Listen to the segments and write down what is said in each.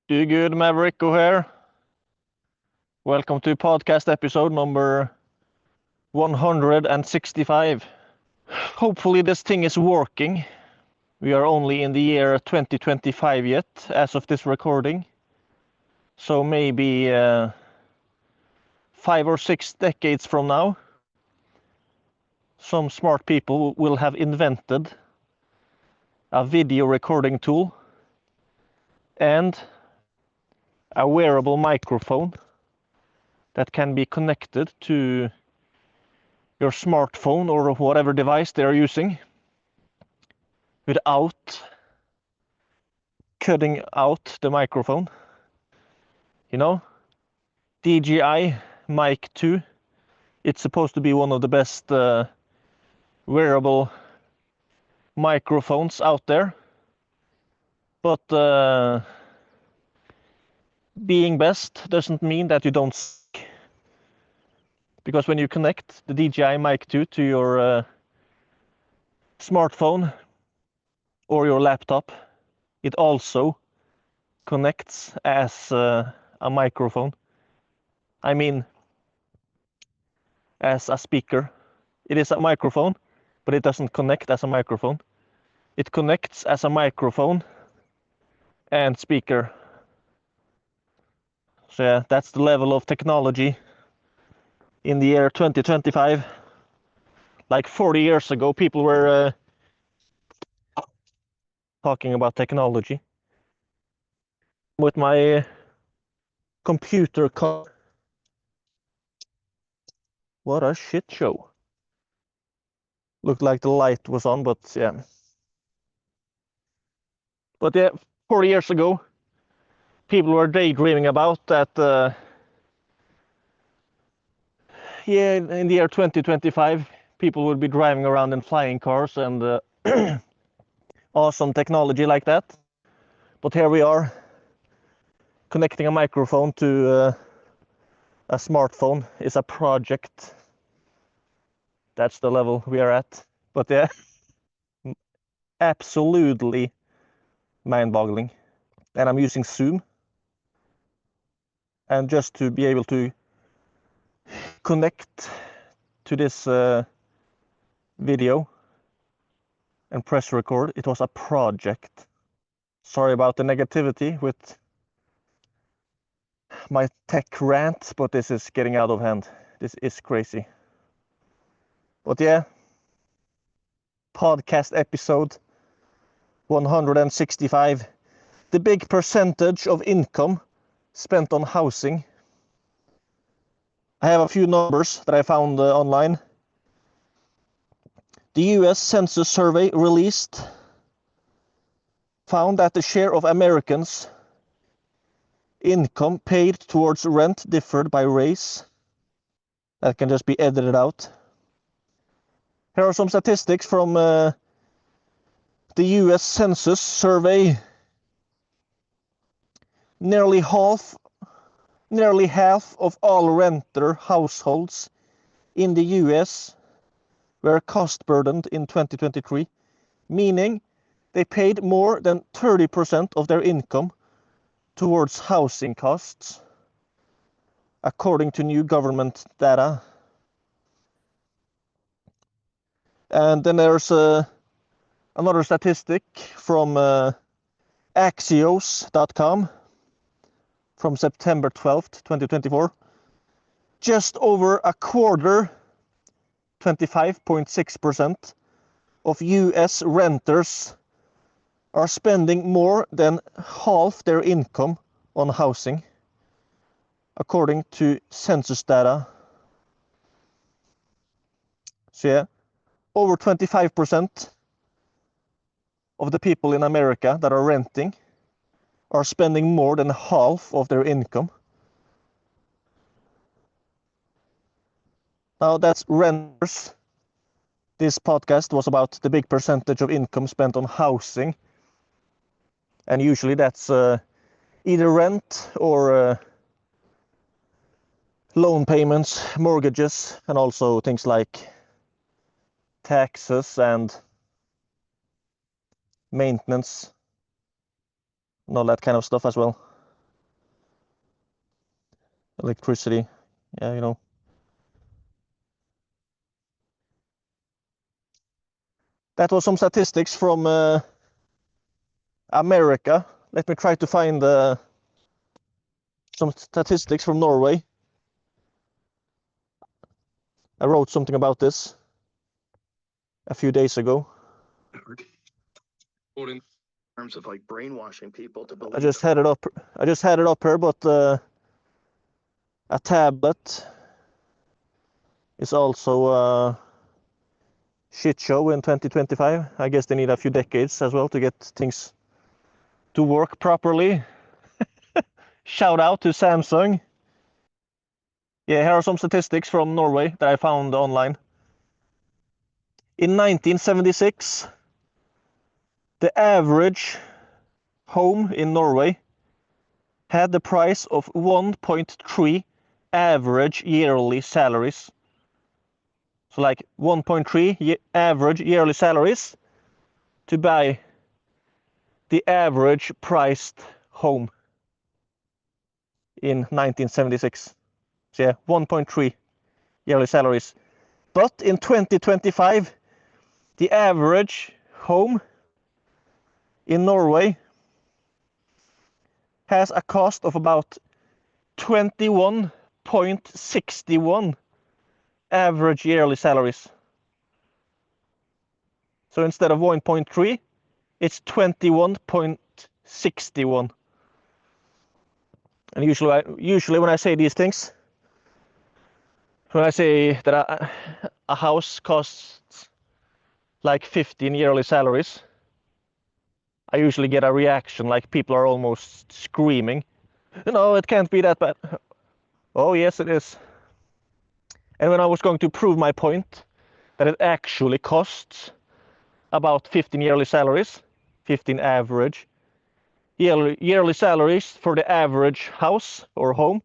Do good, Mavericko here. Welcome to podcast episode number 165. Hopefully this thing is working. We are only in the year 2025 yet, as of this recording. So maybe 5 or 6 decades from now, some smart people will have invented a video recording tool and a wearable microphone that can be connected to your smartphone or whatever device they are using without cutting out the microphone. You know, DJI Mic 2, it's supposed to be one of the best wearable microphones out there. But being best doesn't mean that you don't suck. Because when you connect the DJI Mic 2 to your smartphone or your laptop, it also connects as a microphone. I mean, as a speaker. It is a microphone, but it doesn't connect as a microphone. It connects as a microphone and speaker. So yeah, that's the level of technology in the year 2025. Like 40 years ago, people were talking about technology. With my computer what a shit show. Looked like the light was on, but yeah. But yeah, 40 years ago, people were daydreaming about that. Yeah, in the year 2025, people would be driving around in flying cars and awesome technology like that. But here we are, connecting a microphone to a smartphone is a project. That's the level we are at. But yeah, absolutely mind-boggling. And I'm using Zoom. And just to be able to connect to this video and press record, it was a project. Sorry about the negativity with my tech rant, but this is getting out of hand. This is crazy. But yeah, podcast episode 165. The big percentage of income spent on housing. I have a few numbers that I found online. The US Census Survey released found that the share of Americans' income paid towards rent differed by race. That can just be edited out. Here are some statistics from the US Census Survey. Nearly half of all renter households in the US were cost burdened in 2023, meaning they paid more than 30% of their income towards housing costs, according to new government data. And then there's another statistic from Axios.com from September 12th, 2024. Just over a quarter, 25.6% of US renters are spending more than half their income on housing, according to census data. So yeah, over 25% of the people in America that are renting are spending more than half of their income. Now that's renters. This podcast was about the big percentage of income spent on housing. And usually that's either rent or loan payments, mortgages, and also things like taxes and maintenance and all that kind of stuff as well. electricity. Yeah, you know. That was some statistics from America. Let me try to find some statistics from Norway. I wrote something about this a few days ago. In terms of like brainwashing people to believe. I just had it up here, but a tablet is also a shit show in 2025. I guess they need a few decades as well to get things to work properly. Shout out to Samsung. Yeah, here are some statistics from Norway that I found online. In 1976, the average home in Norway had the price of 1.3 average yearly salaries. So like 1.3 average yearly salaries to buy the average priced home in 1976. So yeah, 1.3 yearly salaries. But in 2025, the average home in Norway has a cost of about 21.61 average yearly salaries. So instead of 1.3, it's 21.61. And usually when I say these things, when I say that a house costs like 15 yearly salaries, I usually get a reaction like people are almost screaming. No, it can't be that bad. Oh, yes, it is. And when I was going to prove my point that it actually costs about 15 yearly salaries, 15 average yearly salaries for the average house or home,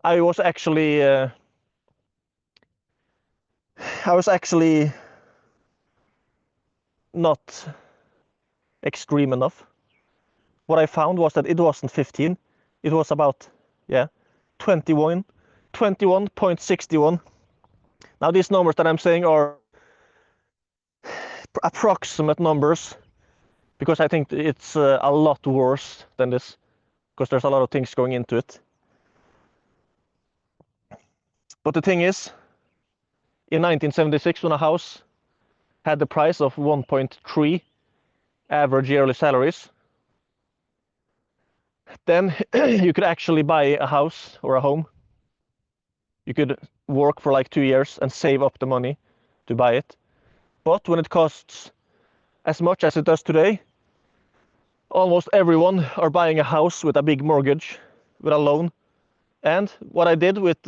I was actually not extreme enough. What I found was that it wasn't 15, it was about 21.61. Now these numbers that I'm saying are approximate numbers because I think it's a lot worse than this because there's a lot of things going into it. But the thing is, in 1976, when a house had the price of 1.3 average yearly salaries, then you could actually buy a house or a home. You could work for like 2 years and save up the money to buy it. But when it costs as much as it does today, almost everyone are buying a house with a big mortgage, with a loan. And what I did with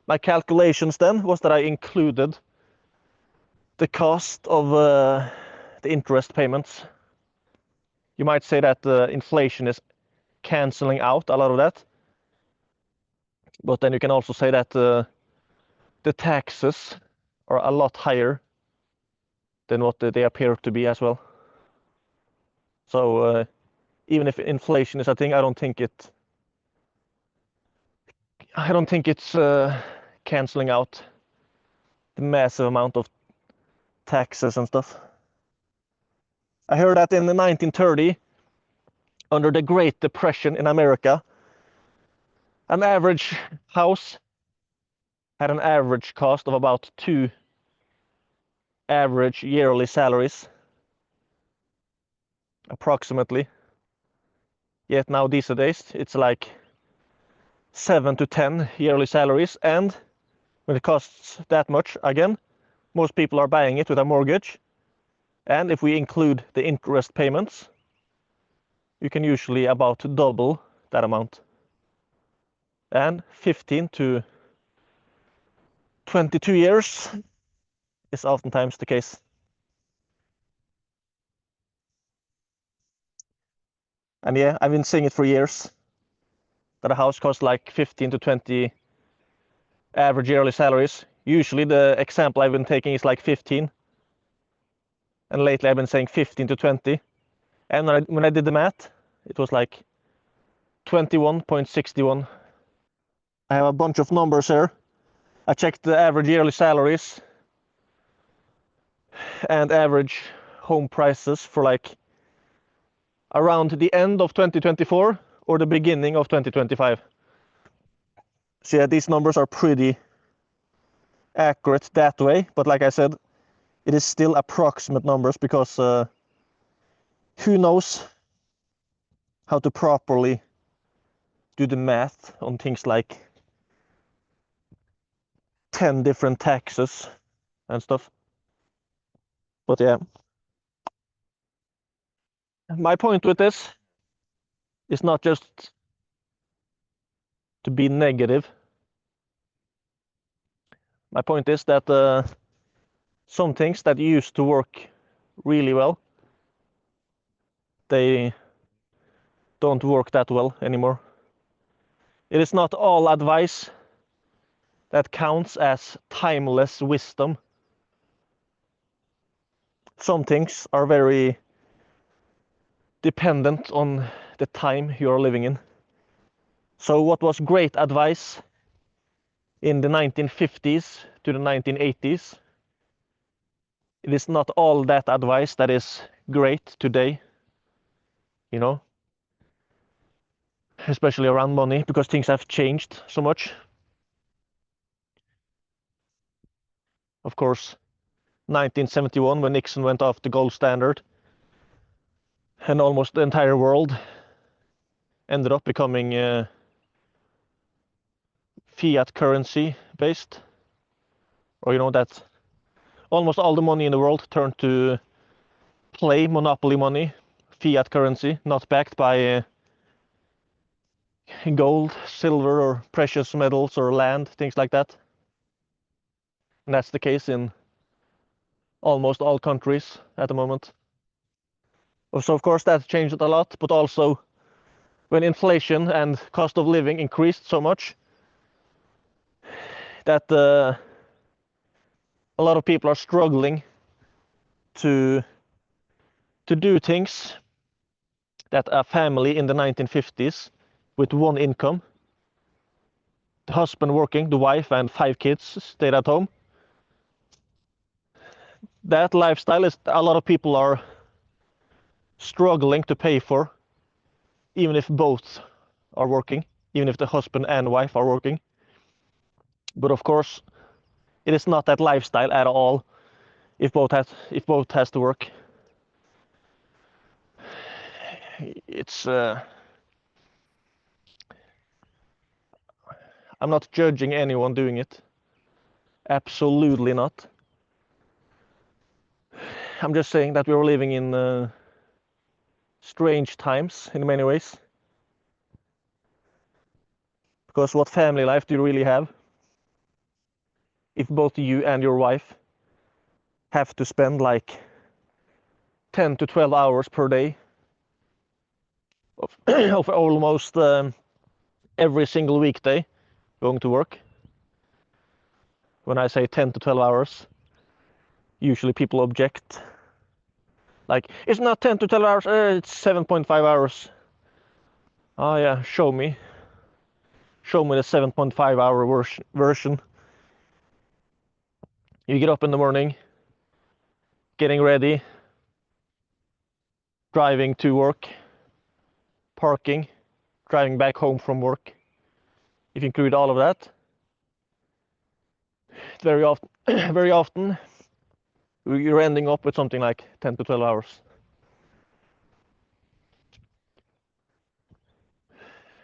my calculations then was that I included the cost of the interest payments. You might say that inflation is canceling out a lot of that. But then you can also say that the taxes are a lot higher than what they appear to be as well. So even if inflation is a thing, I don't think it's canceling out the massive amount of taxes and stuff. I heard that in the 1930, under the Great Depression in America, an average house had an average cost of about 2 average yearly salaries, approximately. Yet now these days it's like 7 to 10 yearly salaries, and when it costs that much, again, most people are buying it with a mortgage. And if we include the interest payments, you can usually about double that amount. And 15 to 22 years is oftentimes the case. And yeah, I've been saying it for years that a house costs like 15 to 20 average yearly salaries. Usually the example I've been taking is like 15. And lately I've been saying 15 to 20. And when I did the math, it was like 21.61 I have a bunch of numbers here. I checked the average yearly salaries and average home prices for like around the end of 2024 or the beginning of 2025. So yeah, these numbers are pretty accurate that way, but like I said, it is still approximate numbers because who knows how to properly do the math on things like 10 different taxes and stuff. But yeah, my point with this is not just to be negative. My point is that some things that used to work really well, they don't work that well anymore. It is not all advice that counts as timeless wisdom. Some things are very dependent on the time you are living in. So what was great advice in the 1950s to the 1980s, it is not all that advice that is great today, you know, especially around money, because things have changed so much. Of course, 1971, when Nixon went off the gold standard, and almost the entire world ended up becoming fiat currency based, or you know, that almost all the money in the world turned to play monopoly money, fiat currency, not backed by gold, silver, or precious metals or land, things like that. And that's the case in almost all countries at the moment. So of course that changed a lot, but also when inflation and cost of living increased so much that a lot of people are struggling to do things that a family in the 1950s with one income, the husband working, the wife and 5 kids stayed at home. That lifestyle is a lot of people are struggling to pay for, even if both are working, even if the husband and wife are working. But of course, it is not that lifestyle at all if both has to work. It's I'm not judging anyone doing it. Absolutely not. I'm just saying that we're living in strange times in many ways. Because what family life do you really have if both you and your wife have to spend like 10 to 12 hours per day of almost every single weekday going to work? When I say 10 to 12 hours, usually people object. Like, it's not 10 to 12 hours, it's 7.5 hours. Oh yeah, show me. Show me the 7.5 hour version. You get up in the morning, getting ready, driving to work, parking, driving back home from work. If you include all of that, very often you're ending up with something like 10 to 12 hours.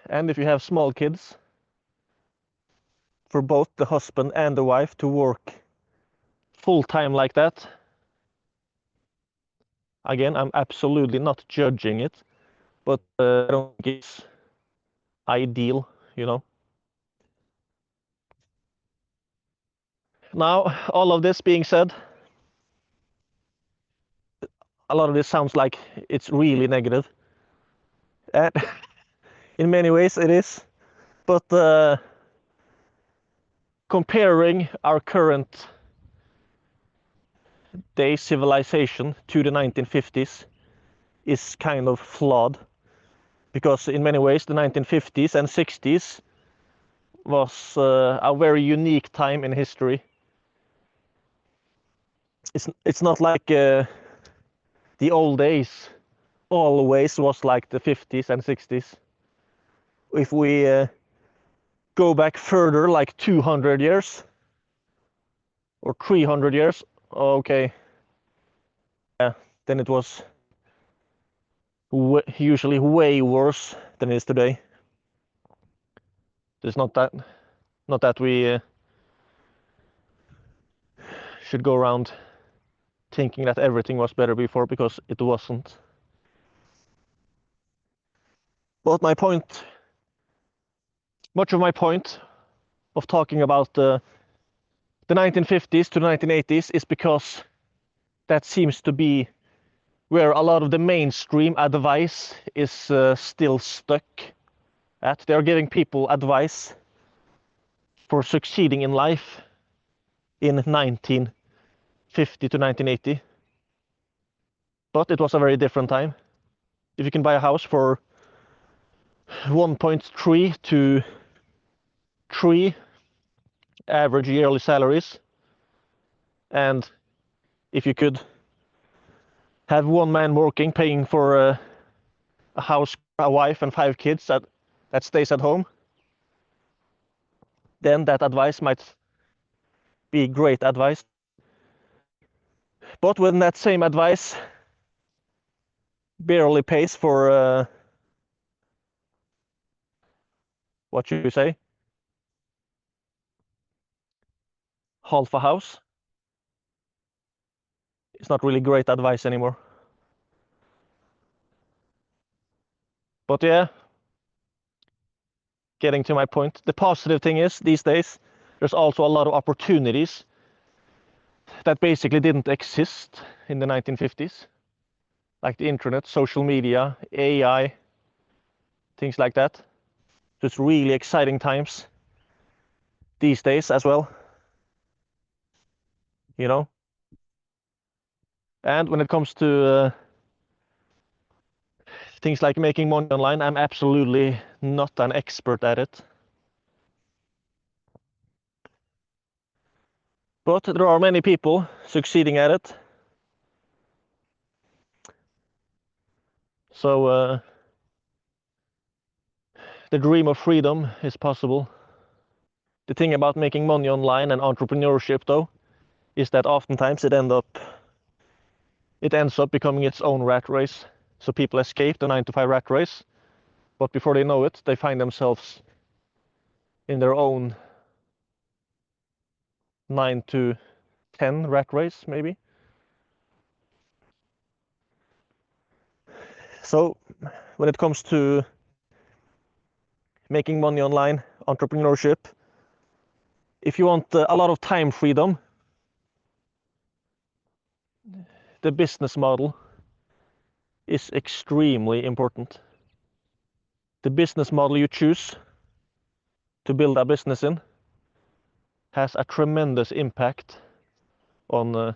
And if you have small kids, for both the husband and the wife to work full time like that, again, I'm absolutely not judging it, but I don't think it's ideal, you know. Now, all of this being said, a lot of this sounds like it's really negative. And in many ways it is, but comparing our current day civilization to the 1950s is kind of flawed, because in many ways the 1950s and 60s was a very unique time in history. It's not like the old days always was like the 50s and 60s. If we go back further, like 200 years or 300 years, okay, yeah, then it was usually way worse than it is today. It's not that we should go around thinking that everything was better before, because it wasn't. But much of my point of talking about the 1950s to the 1980s is because that seems to be where a lot of the mainstream advice is still stuck at. They are giving people advice for succeeding in life in 1950 to 1980. But it was a very different time. If you can buy a house for 1.3 to 3 average yearly salaries, and if you could have one man working, paying for a house, a wife, and 5 kids that stays at home, then that advice might be great advice. But when that same advice barely pays for what you say, half a house, it's not really great advice anymore. But yeah, getting to my point, the positive thing is these days there's also a lot of opportunities that basically didn't exist in the 1950s, like the internet, social media, AI, things like that. So it's really exciting times these days as well, you know. And when it comes to things like making money online, I'm absolutely not an expert at it. But there are many people succeeding at it. So the dream of freedom is possible. The thing about making money online and entrepreneurship, though, is that oftentimes it ends up becoming its own rat race. So people escape the 9-to-5 rat race, but before they know it, they find themselves in their own 9-to-10 rat race, maybe. So when it comes to making money online, entrepreneurship, if you want a lot of time freedom, the business model is extremely important. The business model you choose to build a business in has a tremendous impact on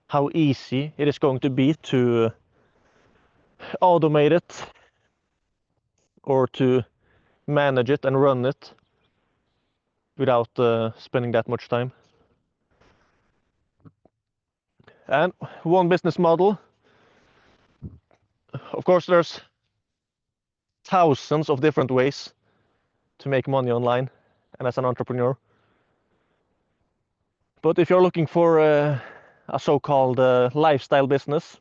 how easy it is going to be to automate it or to manage it and run it without spending that much time. And one business model, of course, there's thousands of different ways to make money online and as an entrepreneur. But if you're looking for a so-called lifestyle business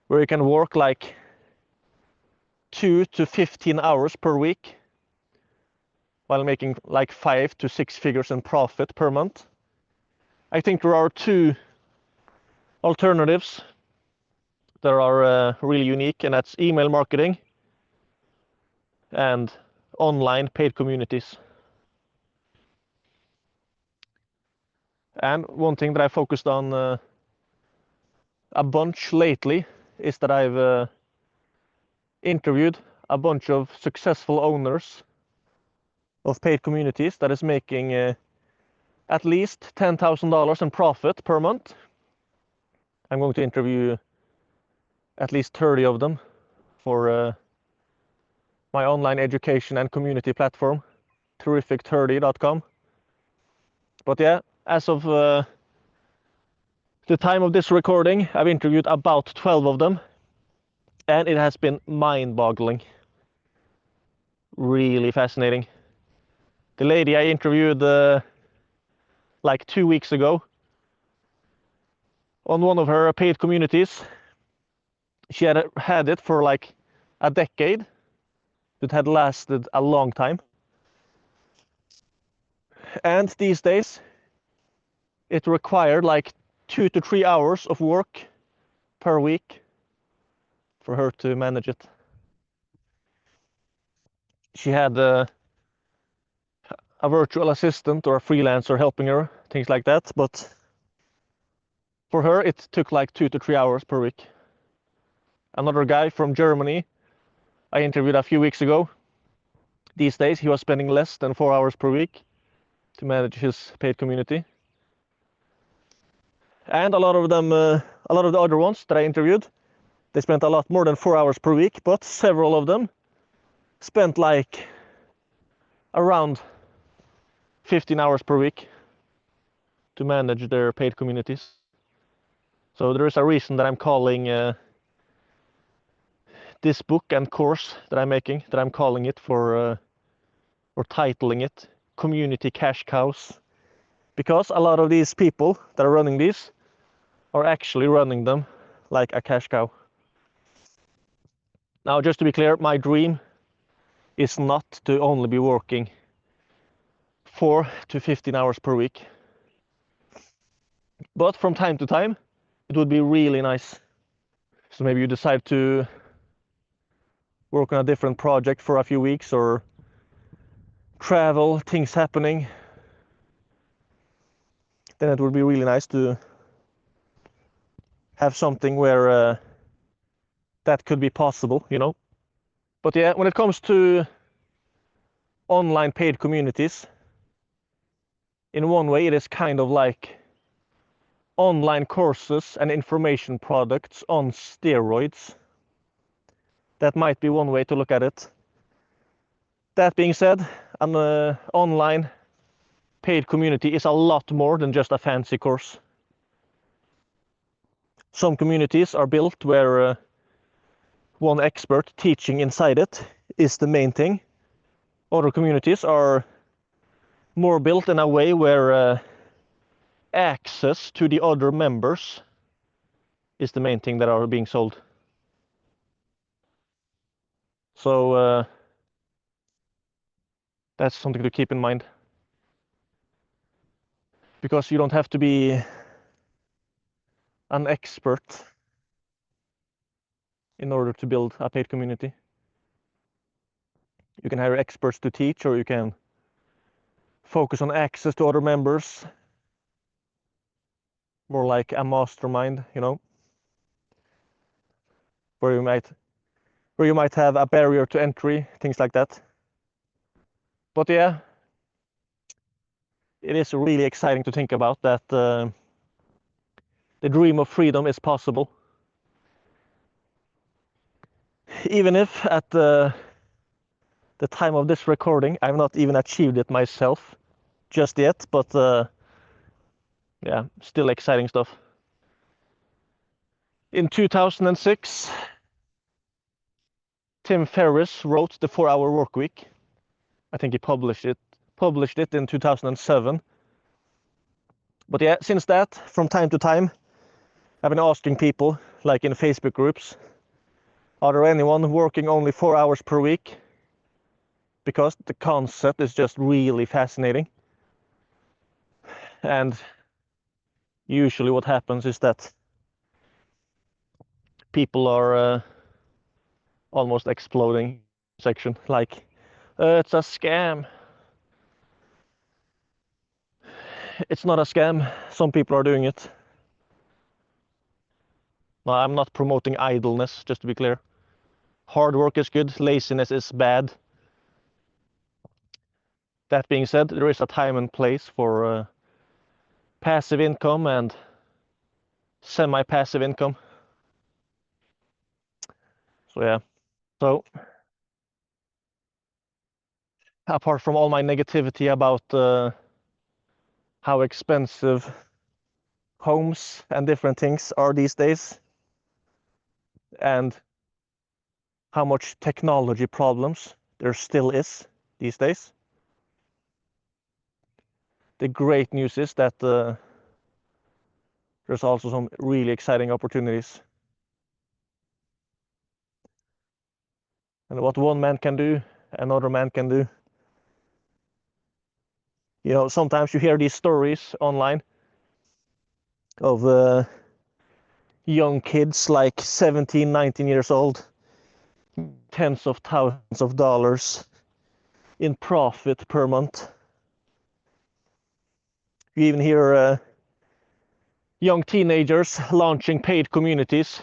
where you can work like 2 to 15 hours per week while making like 5 to 6 figures in profit per month, I think there are 2 alternatives that are really unique, and that's email marketing and online paid communities. And one thing that I focused on a bunch lately is that I've interviewed a bunch of successful owners of paid communities that is making at least $10,000 in profit per month. I'm going to interview at least 30 of them for my online education and community platform. terrific30.com. But yeah, as of the time of this recording, I've interviewed about 12 of them, and it has been mind-boggling. Really fascinating. The lady I interviewed like 2 weeks ago on one of her paid communities, she had it for like a decade. It had lasted a long time. And these days, it required like 2 to 3 hours of work per week for her to manage it. She had a virtual assistant or a freelancer helping her, things like that, but for her it took like 2 to 3 hours per week. Another guy from Germany I interviewed a few weeks ago, these days he was spending less than 4 hours per week to manage his paid community. And a lot of them, a lot of the other ones that I interviewed, they spent a lot more than 4 hours per week, but several of them spent like around 15 hours per week to manage their paid communities. So there is a reason that I'm calling this book and course that I'm making, that I'm calling it or titling it Community Cash Cows. Because a lot of these people that are running these are actually running them like a cash cow. Now, just to be clear, my dream is not to only be working 4 to 15 hours per week. But from time to time, it would be really nice. So maybe you decide to work on a different project for a few weeks or travel, things happening. Then it would be really nice to have something where that could be possible, you know. But yeah, when it comes to online paid communities, in one way it is kind of like online courses and information products on steroids. That might be one way to look at it. That being said, an online paid community is a lot more than just a fancy course. Some communities are built where one expert teaching inside it is the main thing. Other communities are more built in a way where access to the other members is the main thing that are being sold. So that's something to keep in mind. Because you don't have to be an expert in order to build a paid community. You can hire experts to teach, or you can focus on access to other members. More like a mastermind, you know, where you might have a barrier to entry, things like that. But yeah, it is really exciting to think about that the dream of freedom is possible. Even if at the time of this recording, I've not even achieved it myself just yet, but yeah, still exciting stuff. In 2006, Tim Ferriss wrote The 4-Hour Workweek. I think he published it in 2007. But yeah, since that, from time to time, I've been asking people, like in Facebook groups, are there anyone working only 4 hours per week? Because the concept is just really fascinating. And usually what happens is that people are almost exploding section, like, it's a scam. It's not a scam. Some people are doing it. No, I'm not promoting idleness, just to be clear. Hard work is good, laziness is bad. That being said, there is a time and place for passive income and semi-passive income. So yeah. So apart from all my negativity about how expensive homes and different things are these days, and how much technology problems there still is these days, the great news is that there's also some really exciting opportunities. And what one man can do, another man can do. You know, sometimes you hear these stories online of young kids like 17, 19 years old, tens of thousands of dollars in profit per month. You even hear young teenagers launching paid communities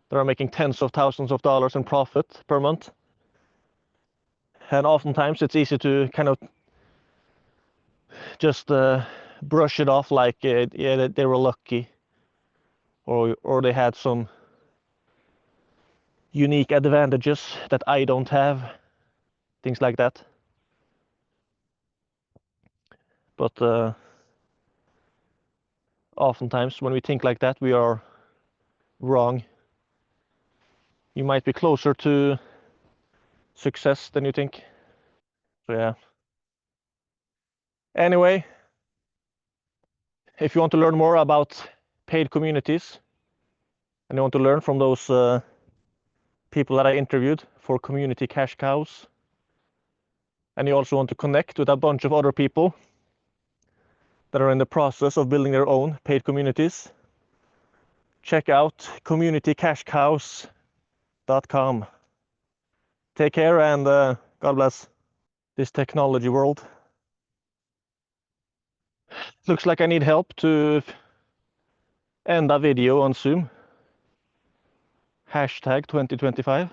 that are making tens of thousands of dollars in profit per month. And oftentimes it's easy to kind of just brush it off like, yeah, they were lucky, or they had some unique advantages that I don't have, things like that. But oftentimes when we think like that, we are wrong. You might be closer to success than you think. So yeah. Anyway, if you want to learn more about paid communities and you want to learn from those people that I interviewed for Community Cash Cows, and you also want to connect with a bunch of other people that are in the process of building their own paid communities, check out communitycashcows.com. Take care and God bless. This technology world. Looks like I need help to end a video on Zoom. #2025.